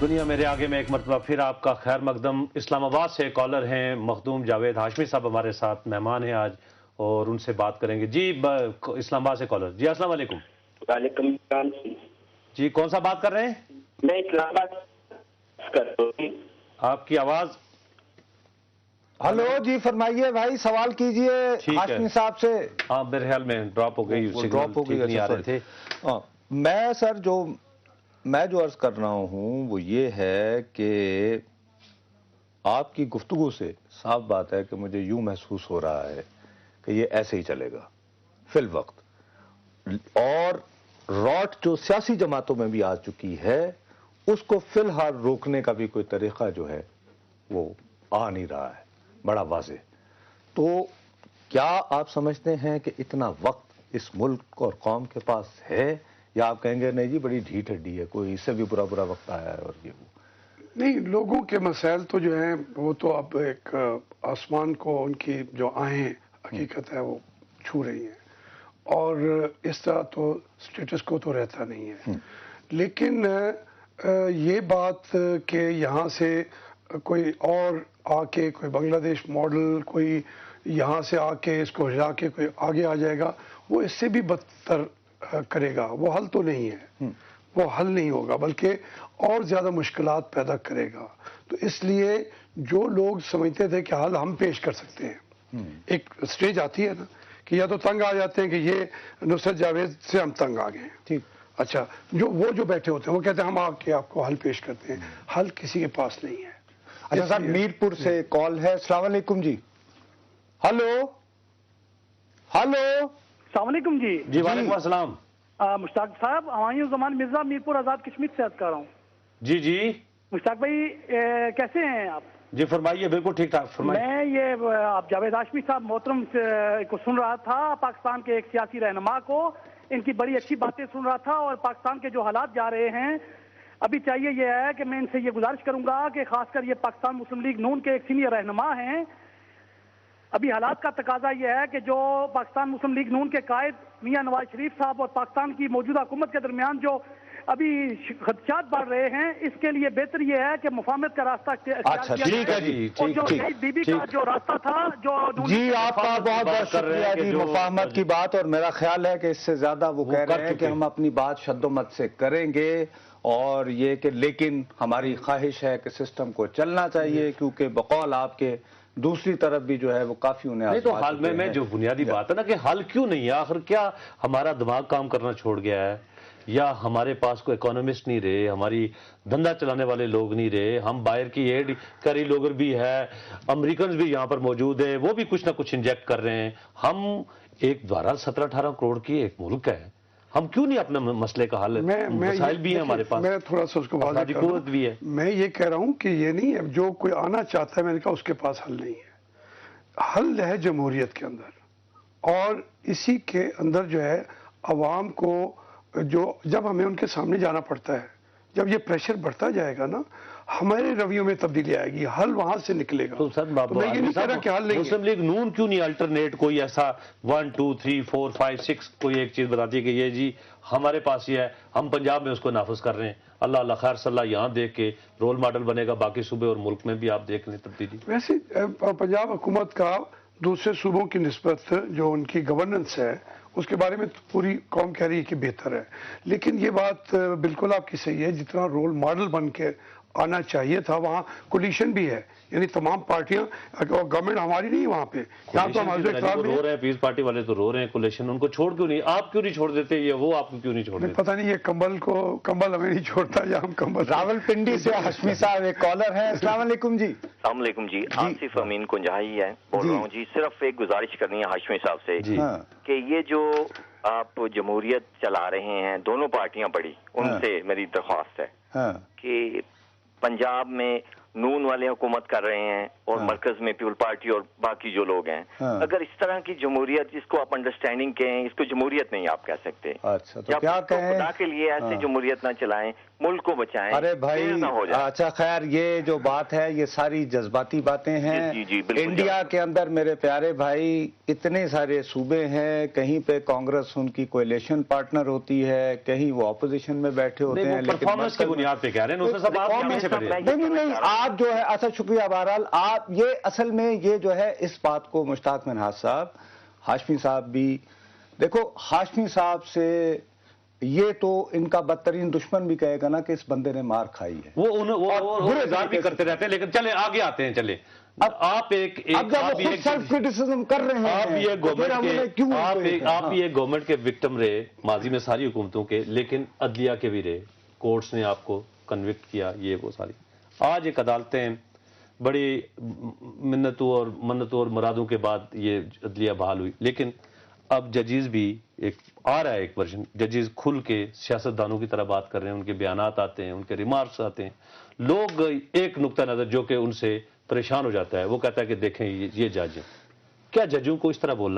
دنیا میرے آگے میں ایک مرتبہ پھر آپ کا خیر مقدم۔ اسلام آباد سے کالر ہیں مخدوم جاوید ہاشمی صاحب ہمارے ساتھ مہمان ہیں آج اور ان سے بات کریں گے۔ جی اسلام آباد سے کالر، جی السلام علیکم۔ وعلیکم السلام جی کون سا بات کر رہے ہیں؟ میں اسلام آباد کر رہا ہوں۔ آپ کی آواز ہلو جی فرمائیے بھائی، سوال کیجئے ہاشمی صاحب سے۔ ہاں میرے خیال میں ڈراپ ہو گئی، ڈراپ ہو گئی، نہیں آ رہے تھے۔ میں سر میں جو عرض کر رہا ہوں وہ یہ ہے کہ آپ کی گفتگو سے صاف بات ہے کہ مجھے یوں محسوس ہو رہا ہے کہ یہ ایسے ہی چلے گا فی الوقت، اور راٹ جو سیاسی جماعتوں میں بھی آ چکی ہے اس کو فی الحال روکنے کا بھی کوئی طریقہ جو ہے وہ آ نہیں رہا ہے بڑا واضح۔ تو کیا آپ سمجھتے ہیں کہ اتنا وقت اس ملک اور قوم کے پاس ہے، یا آپ کہیں گے نہیں جی بڑی ڈھیٹ ہڈی ہے، کوئی اس سے بھی برا وقت آیا ہے اور یہ وہ؟ نہیں، لوگوں کے مسائل تو جو ہیں وہ تو اب ایک آسمان کو ان کی جو آہیں حقیقت ہے وہ چھو رہی ہیں، اور اس طرح تو سٹیٹس کو تو رہتا نہیں ہے۔ لیکن یہ بات کہ یہاں سے کوئی اور آ کے کوئی بنگلہ دیش ماڈل کوئی یہاں سے آ کے اس کو ہلا کے کوئی آگے آ جائے گا، وہ اس سے بھی بدتر کرے گا، وہ حل تو نہیں ہے، وہ حل نہیں ہوگا بلکہ اور زیادہ مشکلات پیدا کرے گا۔ تو اس لیے جو لوگ سمجھتے تھے کہ حل ہم پیش کر سکتے ہیں، ایک سٹیج آتی ہے نا کہ یا تو تنگ آ جاتے ہیں کہ یہ نصرت جاوید سے ہم تنگ آ گئے ہیں، اچھا جو بیٹھے ہوتے ہیں وہ کہتے ہیں ہم آ کے آپ کو حل پیش کرتے ہیں، حل کسی کے پاس نہیں ہے۔ اچھا صاحب، میرپور سے کال ہے۔ السلام علیکم جی۔ ہلو السلام علیکم جی۔ جی وعلیکم السلام۔ مشتاق صاحب، ہمایوں زمان مرزا میرپور آزاد کشمیر سے عرض کر رہا ہوں۔ جی مشتاق بھائی کیسے ہیں آپ؟ جی فرمائیے، بالکل ٹھیک ٹھاک فرمائیے۔ میں یہ آپ جاوید ہاشمی صاحب محترم کو سن رہا تھا، پاکستان کے ایک سیاسی رہنما کو، ان کی بڑی اچھی باتیں سن رہا تھا، اور پاکستان کے جو حالات جا رہے ہیں ابھی چاہیے یہ ہے کہ میں ان سے یہ گزارش کروں گا کہ خاص کر یہ پاکستان مسلم لیگ نون کے ایک سینئر رہنما ہیں، ابھی حالات کا تقاضا یہ ہے کہ جو پاکستان مسلم لیگ نون کے قائد میاں نواز شریف صاحب اور پاکستان کی موجودہ حکومت کے درمیان جو ابھی خدشات بڑھ رہے ہیں، اس کے لیے بہتر یہ ہے کہ مفاہمت کا راستہ اچھا ٹھیک ہے جی، اور جو بی بی کا جو راستہ تھا جو جی آپ کا بہت بہت شکریہ جی، مفاہمت کی بات، اور میرا خیال ہے کہ اس سے زیادہ وہ کہہ رہے ہیں کہ ہم اپنی بات شد و مت سے کریں گے، اور یہ کہ لیکن ہماری خواہش ہے کہ سسٹم کو چلنا چاہیے، کیونکہ بقول آپ کے دوسری طرف بھی جو ہے وہ کافی انہیں نہیں تو حل میں جو بنیادی بات ہے نا کہ حل کیوں نہیں ہے، آخر کیا ہمارا دماغ کام کرنا چھوڑ گیا ہے، یا ہمارے پاس کوئی اکانومسٹ نہیں رہے، ہماری دھندا چلانے والے لوگ نہیں رہے، ہم باہر کی ایڈ کری لوگر بھی ہے، امریکنز بھی یہاں پر موجود ہیں، وہ بھی کچھ نہ کچھ انجیکٹ کر رہے ہیں، ہم ایک 17-18 کروڑ کی ایک ملک ہے، ہم کیوں نہیں اپنے مسئلے کا حل؟ مسائل بھی ہیں ہمارے پاس، میں تھوڑا سا اس کو واضح کر دوں، بھی ہے۔ میں یہ کہہ رہا ہوں کہ یہ نہیں ہے جو کوئی آنا چاہتا ہے، میں نے کہا اس کے پاس حل نہیں ہے، حل ہے جمہوریت کے اندر، اور اسی کے اندر جو ہے عوام کو جب ہمیں ان کے سامنے جانا پڑتا ہے، جب یہ پریشر بڑھتا جائے گا نا، ہمارے رویوں میں تبدیلی آئے گی، حل وہاں سے نکلے گا۔ تو میں یہ نہیں کہہ رہا کہ حل نہیں ہے۔ مسلم لیگ نون کیوں نہیں الٹرنیٹ کوئی ایسا 1 2 3 4 5 6 کوئی ایک چیز بتاتی ہے کہ یہ جی ہمارے پاس یہ ہے، ہم پنجاب میں اس کو نافذ کر رہے ہیں، اللہ خیر صلی اللہ یہاں دیکھ کے رول ماڈل بنے گا، باقی صوبے اور ملک میں بھی آپ دیکھ لیں تبدیلی۔ ویسے پنجاب حکومت کا دوسرے صوبوں کی نسبت جو ان کی گورننس ہے اس کے بارے میں پوری قوم کہہ رہی ہے کہ بہتر ہے، لیکن یہ بات بالکل آپ کی صحیح ہے، جتنا رول ماڈل بن کے آنا چاہیے تھا وہاں کولیشن بھی ہے، یعنی تمام پارٹیاں، گورنمنٹ ہماری نہیں وہاں پہ، یہاں تو ہمارے رو رہے ہیں، پیس پارٹی والے تو رو رہے ہیں کولیشن، ان کو چھوڑ کیوں نہیں، آپ کیوں نہیں چھوڑ دیتے، یہ وہ آپ کو کیوں نہیں چھوڑ دیتے؟ پتہ نہیں یہ کمبل ہمیں نہیں چھوڑتا یا ہم کمبل۔ راولپنڈی سے ہاشمی صاحب ایک کالر ہیں۔ السلام علیکم جی۔ السلام علیکم جی، آصف امین کنجائی ہے بول رہا ہوں جی، صرف ایک گزارش کرنی ہے ہاشمی صاحب سے کہ یہ جو آپ جمہوریت چلا رہے ہیں، دونوں پارٹیاں بڑی، ان سے میری درخواست ہے کہ پنجاب میں نون والے حکومت کر رہے ہیں، اور مرکز میں پیپل پارٹی اور باقی جو لوگ ہیں، اگر اس طرح کی جمہوریت، جس کو آپ انڈرسٹینڈنگ کہیں، اس کو جمہوریت نہیں آپ کہہ سکتے. اچھا تو کیا کہیں؟ خدا کے لیے ایسے جمہوریت نہ چلائیں، ملک کو بچائیں. ارے بھائی اچھا خیر، یہ جو بات ہے یہ ساری جذباتی باتیں ہیں. جی بالکل. انڈیا کے اندر میرے پیارے بھائی اتنے سارے صوبے ہیں، کہیں پہ کانگریس ان کی کولیشن پارٹنر ہوتی ہے، کہیں وہ اپوزیشن میں بیٹھے ہوتے ہیں، لیکن پرفارمنس کی بنیاد پہ کہہ رہے ہیں. نہیں آپ جو ہے، اچھا شکریہ. بہرحال آپ یہ اصل میں یہ جو ہے اس بات کو مشتاق منہاج صاحب، ہاشمی صاحب بھی دیکھو، ہاشمی صاحب سے یہ تو ان کا بدترین دشمن بھی کہے گا نا کہ اس بندے نے مار کھائی ہے، وہ برے بھی کرتے رہتے ہیں. لیکن چلے آگے آتے ہیں. چلے اب آپ ایک سیلف کرٹیسزم کر رہے ہیں، آپ یہ گورنمنٹ کے وکٹم رہے ماضی میں ساری حکومتوں کے، لیکن عدلیہ کے بھی رہے. کورٹس نے آپ کو کنوکٹ کیا، یہ وہ ساری. آج ایک عدالتیں بڑی منتوں اور مرادوں کے بعد یہ عدلیہ بحال ہوئی. لیکن اب ججز بھی آ رہا ہے ایک ورژن، ججز کھل کے سیاستدانوں کی طرح بات کر رہے ہیں، ان کے بیانات آتے ہیں، ان کے ریمارکس آتے ہیں. لوگ ایک نقطہ نظر جو کہ ان سے پریشان ہو جاتا ہے، وہ کہتا ہے کہ دیکھیں یہ جج ہیں. کیا ججوں کو اس طرح بولنا